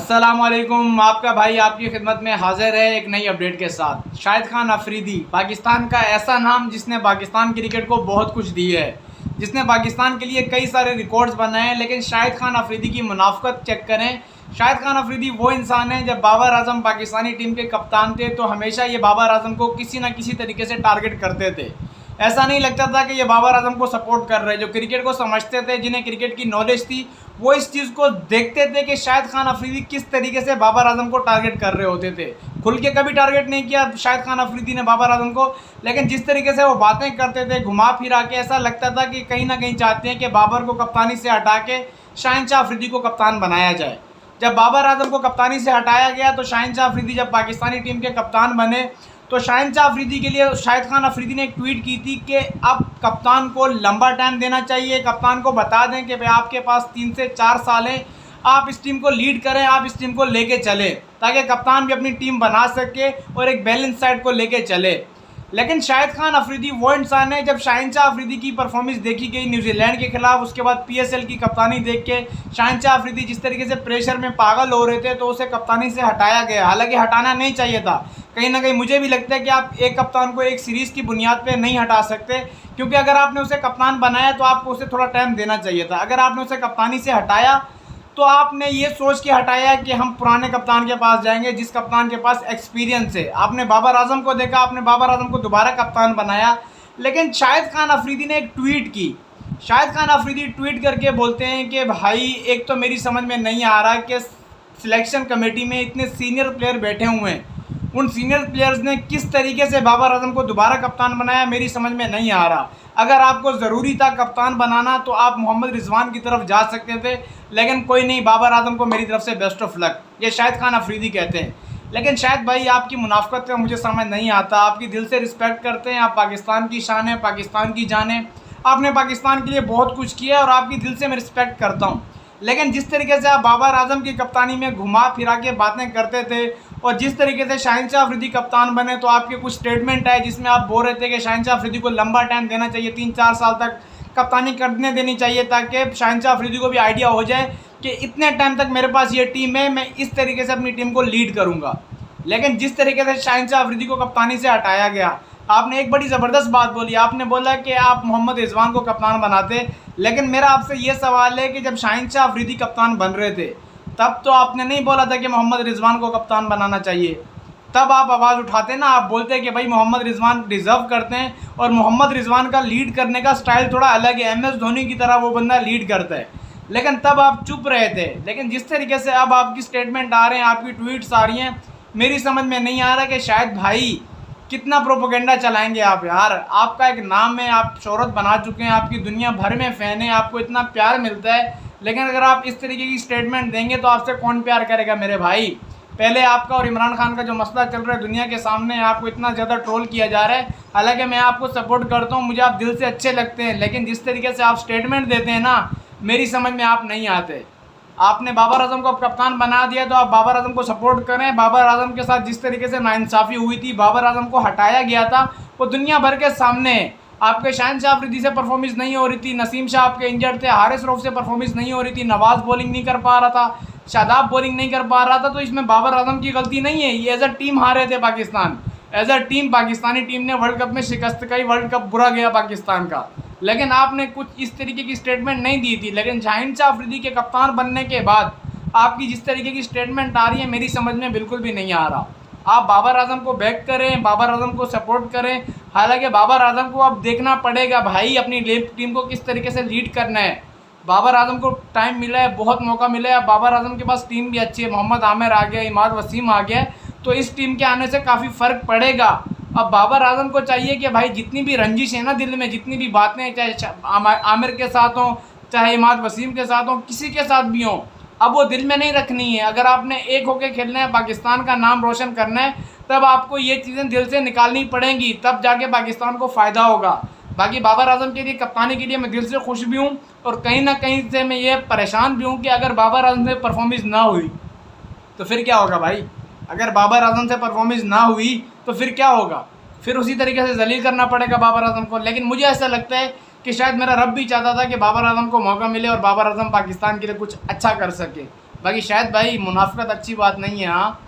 अस्सलाम वालेकुम। आपका भाई आपकी खिदमत में हाजिर है एक नई अपडेट के साथ। शाहिद खान अफरीदी, पाकिस्तान का ऐसा नाम जिसने पाकिस्तान क्रिकेट को बहुत कुछ दी है, जिसने पाकिस्तान के लिए कई सारे रिकॉर्ड्स बनाए हैं। लेकिन शाहिद खान अफरीदी की मुनाफकत चेक करें। शाहिद खान अफरीदी वो इंसान है, जब बाबर आजम पाकिस्तानी टीम के कप्तान थे तो हमेशा ये बाबर आजम को किसी न किसी तरीके से टारगेट करते थे। ऐसा नहीं लगता था कि ये बाबर आजम को सपोर्ट कर रहे हैं। जो क्रिकेट को समझते थे, जिन्हें क्रिकेट की नॉलेज थी, वो इस चीज़ को देखते थे कि शाहिद खान अफरीदी किस तरीके से बाबर आजम को टारगेट कर रहे होते थे। खुल के कभी टारगेट नहीं किया शाहिद खान अफरीदी ने बाबर आजम को, लेकिन जिस तरीके से वो बातें करते थे घुमा फिरा के, ऐसा लगता था कि कहीं ना कहीं चाहते हैं कि बाबर को कप्तानी से हटा के शहनशाह अफरीदी को कप्तान बनाया जाए। जब बाबर आजम को कप्तानी से हटाया गया तो शहनशाह अफरीदी जब पाकिस्तानी टीम के कप्तान बने तो शहनशाह अफरीदी के लिए शाहिद खान अफरीदी ने एक ट्वीट की थी कि अब कप्तान को लंबा टाइम देना चाहिए। कप्तान को बता दें कि भाई आपके पास 3 से 4 साल हैं, आप इस टीम को लीड करें, आप इस टीम को लेके चले, ताकि कप्तान भी अपनी टीम बना सके और एक बैलेंस साइड को लेके चले। लेकिन शाहिद खान अफरीदी वो इंसान है, जब शहनशाह अफरीदी की परफॉर्मेंस देखी गई न्यूजीलैंड के खिलाफ, उसके बाद PSL की कप्तानी देख के शहनशाह अफरीदी जिस तरीके से प्रेशर में पागल हो रहे थे तो उसे कप्तानी से हटाया गया। हालांकि हटाना नहीं चाहिए था। कहीं ना कहीं मुझे भी लगता है कि आप एक कप्तान को एक सीरीज़ की बुनियाद पे नहीं हटा सकते, क्योंकि अगर आपने उसे कप्तान बनाया तो आपको उसे थोड़ा टाइम देना चाहिए था। अगर आपने उसे कप्तानी से हटाया तो आपने ये सोच के हटाया कि हम पुराने कप्तान के पास जाएंगे, जिस कप्तान के पास एक्सपीरियंस है। आपने बाबर आजम को देखा, आपने बाबर आजम को दोबारा कप्तान बनाया। लेकिन शाहिद खान अफरीदी ने एक ट्वीट की। शाहिद खान अफरीदी ट्वीट करके बोलते हैं कि भाई एक तो मेरी समझ में नहीं आ रहा कि सिलेक्शन कमेटी में इतने सीनियर प्लेयर बैठे हुए हैं, उन सीनियर प्लेयर्स ने किस तरीके से बाबर आजम को दोबारा कप्तान बनाया, मेरी समझ में नहीं आ रहा। अगर आपको ज़रूरी था कप्तान बनाना तो आप मोहम्मद रिजवान की तरफ जा सकते थे, लेकिन कोई नहीं, बाबर आजम को मेरी तरफ से बेस्ट ऑफ लक, ये शाहिद खान अफरीदी कहते हैं। लेकिन शायद भाई आपकी मुनाफकत का मुझे समझ नहीं आता। आपकी दिल से रिस्पेक्ट करते हैं, आप पाकिस्तान की शान है, पाकिस्तान की जान है, आपने पाकिस्तान के लिए बहुत कुछ किया है और आपकी दिल से मैं रिस्पेक्ट करता हूँ। लेकिन जिस तरीके से आप बाबर आजम की कप्तानी में घुमा फिरा के बातें करते थे और जिस तरीके से शहनशाह अफरीदी कप्तान बने तो आपके कुछ स्टेटमेंट आए जिसमें आप बोल रहे थे कि शहनशाह अफरीदी को लंबा टाइम देना चाहिए, 3-4 साल तक कप्तानी करने देनी चाहिए, ताकि शहनशाह अफरीदी को भी आइडिया हो जाए कि इतने टाइम तक मेरे पास ये टीम है, मैं इस तरीके से अपनी टीम को लीड करूँगा। लेकिन जिस तरीके से शहनशाह अफरीदी को कप्तानी से हटाया गया, आपने एक बड़ी ज़बरदस्त बात बोली। आपने बोला कि आप मोहम्मद रिजवान को कप्तान बनाते, लेकिन मेरा आपसे ये सवाल है कि जब शहनशाह अफरीदी कप्तान बन रहे थे तब तो आपने नहीं बोला था कि मोहम्मद रिजवान को कप्तान बनाना चाहिए। तब आप आवाज़ उठाते ना, आप बोलते कि भाई मोहम्मद रिजवान डिज़र्व करते हैं और मोहम्मद रिजवान का लीड करने का स्टाइल थोड़ा अलग है, MS धोनी की तरह वो बंदा लीड करता है। लेकिन तब आप चुप रहे थे। लेकिन जिस तरीके से अब आपकी स्टेटमेंट आ रहे हैं, आपकी ट्वीट्स आ रही हैं, मेरी समझ में नहीं आ रहा कि शायद भाई कितना प्रोपोगेंडा चलाएंगे आप यार। आपका एक नाम है, आप शोहरत बना चुके हैं, आपकी दुनिया भर में फ़ैन है, आपको इतना प्यार मिलता है, लेकिन अगर आप इस तरीके की स्टेटमेंट देंगे तो आपसे कौन प्यार करेगा मेरे भाई। पहले आपका और इमरान खान का जो मसला चल रहा है दुनिया के सामने, आपको इतना ज़्यादा ट्रोल किया जा रहा है। हालांकि मैं आपको सपोर्ट करता हूँ, मुझे आप दिल से अच्छे लगते हैं, लेकिन जिस तरीके से आप स्टेटमेंट देते हैं ना, मेरी समझ में आप नहीं आते। आपने बाबर आजम को कप्तान बना दिया तो आप बाबर आजम को सपोर्ट करें। बाबर आजम के साथ जिस तरीके से नाइंसाफ़ी हुई थी, बाबर आजम को हटाया गया था, वो दुनिया भर के सामने है। आपके शहनशाह अफरीदी से परफॉर्मेंस नहीं हो रही थी, नसीम शाह आपके इंजर्ड थे, हारिस रऊफ से परफॉर्मेंस नहीं हो रही थी, नवाज़ बॉलिंग नहीं कर पा रहा था, शादाब बॉलिंग नहीं कर पा रहा था, तो इसमें बाबर आजम की गलती नहीं है। ये एज अ टीम हारे थे Pakistan, as a team Pakistani team ने वर्ल्ड कप में शिकस्त खाई, वर्ल्ड कप बुरा गया पाकिस्तान का। लेकिन आपने कुछ इस तरीके की स्टेटमेंट नहीं दी थी। लेकिन शहनशाह अफरीदी के कप्तान बनने के बाद आपकी जिस तरीके की स्टेटमेंट आ रही है, मेरी समझ में बिल्कुल भी नहीं आ रहा। आप बाबर आजम को बैक करें, बाबर आजम को सपोर्ट करें। हालांकि बाबर आजम को अब देखना पड़ेगा भाई अपनी टीम को किस तरीके से लीड करना है। बाबर आजम को टाइम मिला है, बहुत मौका मिला है, बाबर आजम के पास टीम भी अच्छी है, मोहम्मद आमिर आ गया, इमाद वसीम आ गया, तो इस टीम के आने से काफ़ी फ़र्क पड़ेगा। अब बाबर आजम को चाहिए कि भाई जितनी भी रंजिश है ना दिल में, जितनी भी बातें, चाहे आमिर के साथ हों, चाहे इमाद वसीम के साथ हों, किसी के साथ भी हों, अब वो दिल में नहीं रखनी है। अगर आपने एक होकर खेलना है, पाकिस्तान का नाम रोशन करना है, तब आपको ये चीज़ें दिल से निकालनी पड़ेंगी, तब जाके पाकिस्तान को फ़ायदा होगा। बाकी बाबर आजम के लिए, कप्तानी के लिए मैं दिल से खुश भी हूँ और कहीं ना कहीं से मैं ये परेशान भी हूँ कि अगर बाबर आजम से परफॉर्मेंस ना हुई तो फिर क्या होगा भाई। अगर बाबर आजम से परफॉर्मेंस ना हुई तो फिर क्या होगा, फिर उसी तरीके से जलील करना पड़ेगा बाबर आजम को। लेकिन मुझे ऐसा लगता है कि शायद मेरा रब भी चाहता था कि बाबर आजम को मौका मिले और बाबर आजम पाकिस्तान के लिए कुछ अच्छा कर सके। बाकी शायद भाई मुनाफिकत अच्छी बात नहीं है। हाँ,